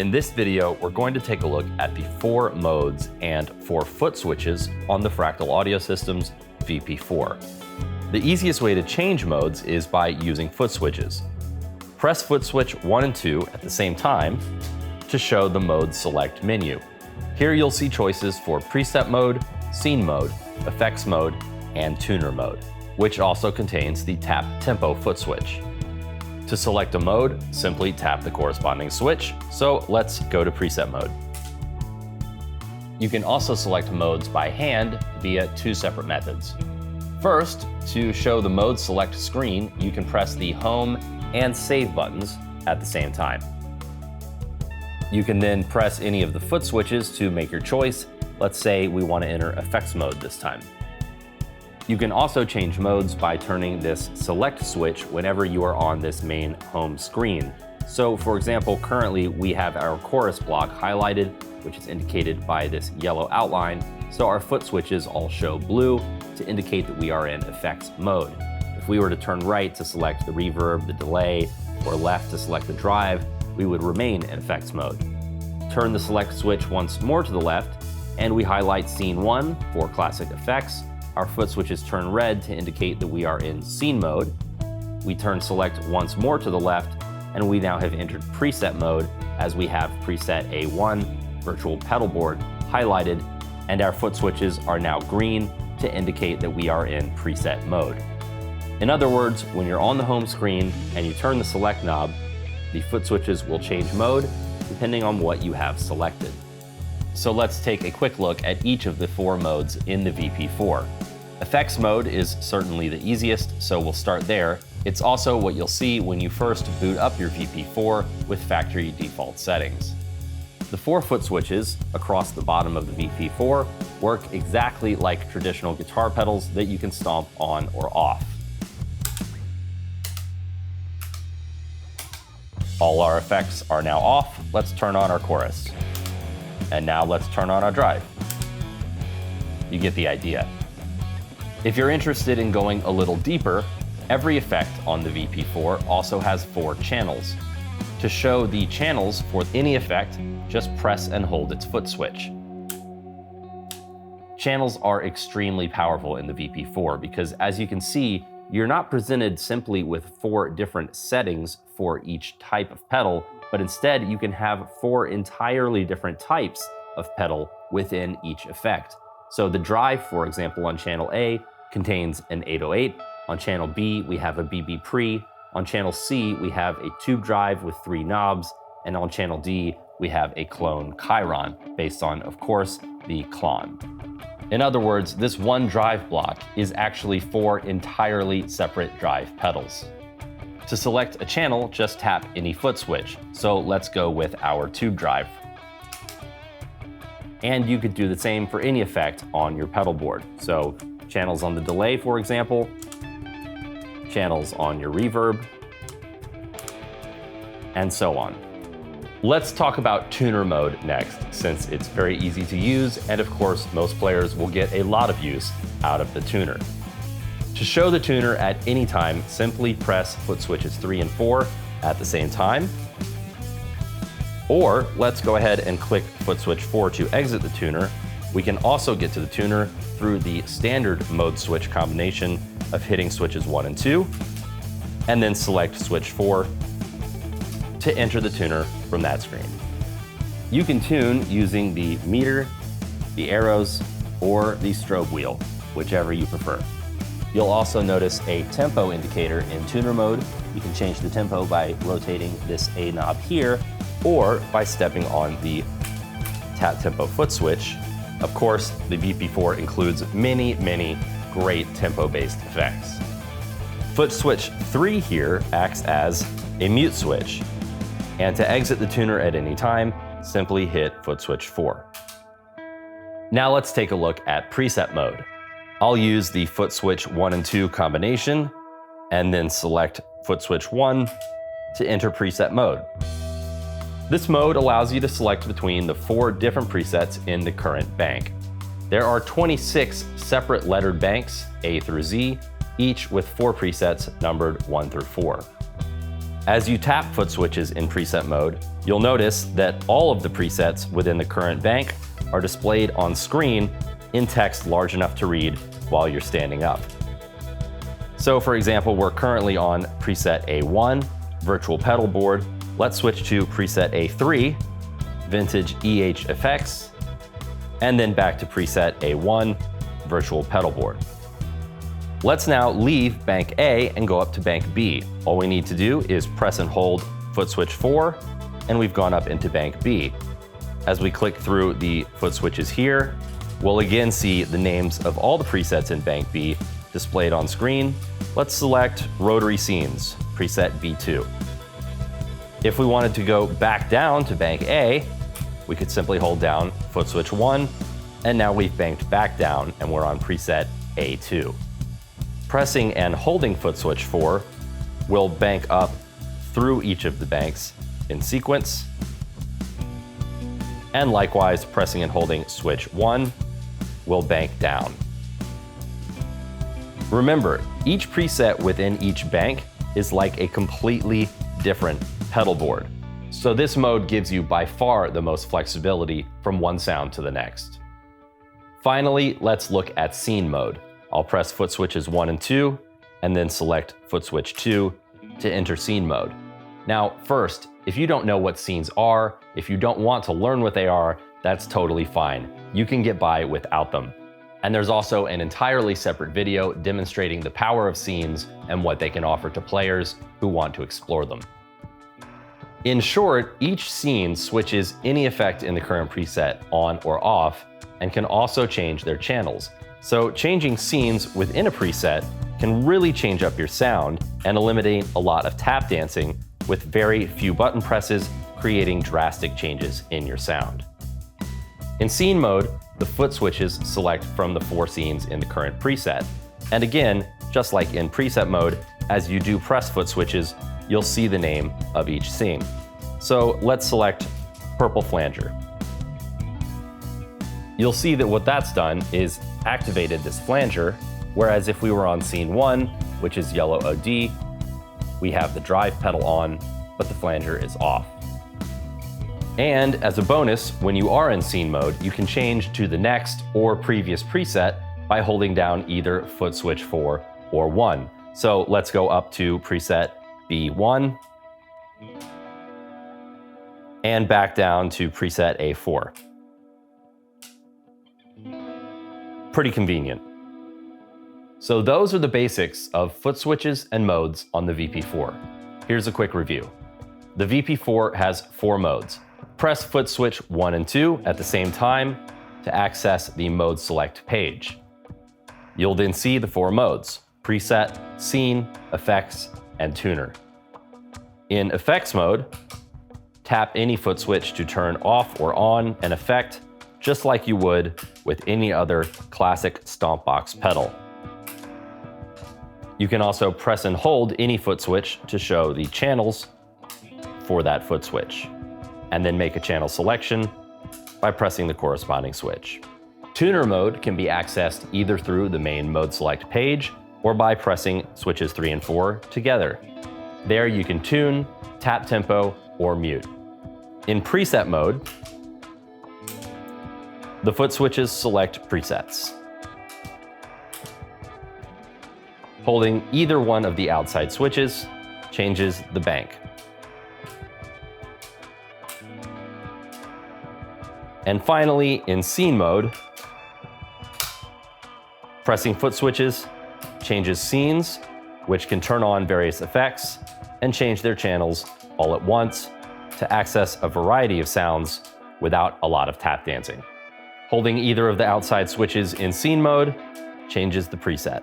In this video, we're going to take a look at the 4 modes and 4 foot switches on the Fractal Audio System's VP4. The easiest way to change modes is by using foot switches. Press foot switch 1 and 2 at the same time to show the mode select menu. Here you'll see choices for preset mode, scene mode, effects mode, and tuner mode, which also contains the tap tempo foot switch. To select a mode, simply tap the corresponding switch, so let's go to preset mode. You can also select modes by hand via 2 separate methods. First, to show the mode select screen, you can press the home and save buttons at the same time. You can then press any of the foot switches to make your choice. Let's say we want to enter effects mode this time. You can also change modes by turning this select switch whenever you are on this main home screen. So for example, currently we have our chorus block highlighted, which is indicated by this yellow outline. So our foot switches all show blue to indicate that we are in effects mode. If we were to turn right to select the reverb, the delay, or left to select the drive, we would remain in effects mode. Turn the select switch once more to the left, and we highlight scene 1 for classic effects. Our foot switches turn red to indicate that we are in scene mode. We turn select once more to the left, and we now have entered preset mode as we have preset A1 virtual pedal board highlighted, and our foot switches are now green to indicate that we are in preset mode. In other words, when you're on the home screen and you turn the select knob, the foot switches will change mode depending on what you have selected. So let's take a quick look at each of the 4 modes in the VP4. Effects mode is certainly the easiest, so we'll start there. It's also what you'll see when you first boot up your VP4 with factory default settings. The 4 foot switches across the bottom of the VP4 work exactly like traditional guitar pedals that you can stomp on or off. All our effects are now off. Let's turn on our chorus. And now let's turn on our drive. You get the idea. If you're interested in going a little deeper, every effect on the VP4 also has 4 channels. To show the channels for any effect, just press and hold its foot switch. Channels are extremely powerful in the VP4 because, as you can see, you're not presented simply with 4 different settings for each type of pedal, but instead you can have 4 entirely different types of pedal within each effect. So the drive, for example, on channel A contains an 808, on channel B we have a BB pre, on channel C we have a tube drive with 3 knobs, and on channel D we have a clone Chiron, based on, of course, the clon. In other words, this one drive block is actually 4 entirely separate drive pedals. To select a channel, just tap any foot switch. So let's go with our tube drive. And you could do the same for any effect on your pedal board. So channels on the delay, for example, channels on your reverb, and so on. Let's talk about tuner mode next, since it's very easy to use, and of course, most players will get a lot of use out of the tuner. To show the tuner at any time, simply press foot switches 3 and 4 at the same time. Or let's go ahead and click foot switch 4 to exit the tuner. We can also get to the tuner through the standard mode switch combination of hitting switches 1 and 2, and then select switch 4 to enter the tuner from that screen. You can tune using the meter, the arrows, or the strobe wheel, whichever you prefer. You'll also notice a tempo indicator in tuner mode. You can change the tempo by rotating this A knob here, or by stepping on the tap tempo foot switch. Of course, the VP4 includes many, many great tempo-based effects. Foot switch 3 here acts as a mute switch. And to exit the tuner at any time, simply hit foot switch 4. Now let's take a look at preset mode. I'll use the foot switch 1 and 2 combination, and then select foot switch 1 to enter preset mode. This mode allows you to select between the 4 different presets in the current bank. There are 26 separate lettered banks, A through Z, each with 4 presets numbered 1 through 4. As you tap foot switches in preset mode, you'll notice that all of the presets within the current bank are displayed on screen in text large enough to read while you're standing up. So for example, we're currently on preset A1, virtual pedal board. Let's switch to preset A3, vintage EH effects, and then back to preset A1, virtual pedal board. Let's now leave bank A and go up to bank B. All we need to do is press and hold foot switch 4, and we've gone up into bank B. As we click through the foot switches here, we'll again see the names of all the presets in bank B displayed on screen. Let's select rotary scenes, preset B2. If we wanted to go back down to bank A, we could simply hold down foot switch 1, and now we've banked back down and we're on preset A2. Pressing and holding foot switch 4 will bank up through each of the banks in sequence. And likewise, pressing and holding switch 1 will bank down. Remember, each preset within each bank is like a completely different pedal board. So this mode gives you by far the most flexibility from one sound to the next. Finally, let's look at scene mode. I'll press foot switches 1 and 2, and then select foot switch 2 to enter scene mode. Now, first, if you don't know what scenes are, if you don't want to learn what they are, that's totally fine. You can get by without them. And there's also an entirely separate video demonstrating the power of scenes and what they can offer to players who want to explore them. In short, each scene switches any effect in the current preset on or off, and can also change their channels. So changing scenes within a preset can really change up your sound and eliminate a lot of tap dancing with very few button presses, creating drastic changes in your sound. In scene mode, the foot switches select from the 4 scenes in the current preset. And again, just like in preset mode, as you do press foot switches, you'll see the name of each scene. So let's select purple flanger. You'll see that what that's done is activated this flanger, whereas if we were on scene 1, which is yellow OD, we have the drive pedal on, but the flanger is off. And as a bonus, when you are in scene mode, you can change to the next or previous preset by holding down either foot switch 4 or 1. So let's go up to preset B1 and back down to preset A4. Pretty convenient. So those are the basics of foot switches and modes on the VP4. Here's a quick review. The VP4 has 4 modes. Press foot switch 1 and 2 at the same time to access the mode select page. You'll then see the 4 modes: preset, scene, effects, and tuner. In effects mode, tap any foot switch to turn off or on an effect, just like you would with any other classic Stompbox pedal. You can also press and hold any foot switch to show the channels for that foot switch, and then make a channel selection by pressing the corresponding switch. Tuner mode can be accessed either through the main mode select page or by pressing switches 3 and 4 together. There you can tune, tap tempo, or mute. In preset mode, the foot switches select presets. Holding either one of the outside switches changes the bank. And finally, in scene mode, pressing foot switches changes scenes, which can turn on various effects and change their channels all at once to access a variety of sounds without a lot of tap dancing. Holding either of the outside switches in scene mode changes the preset.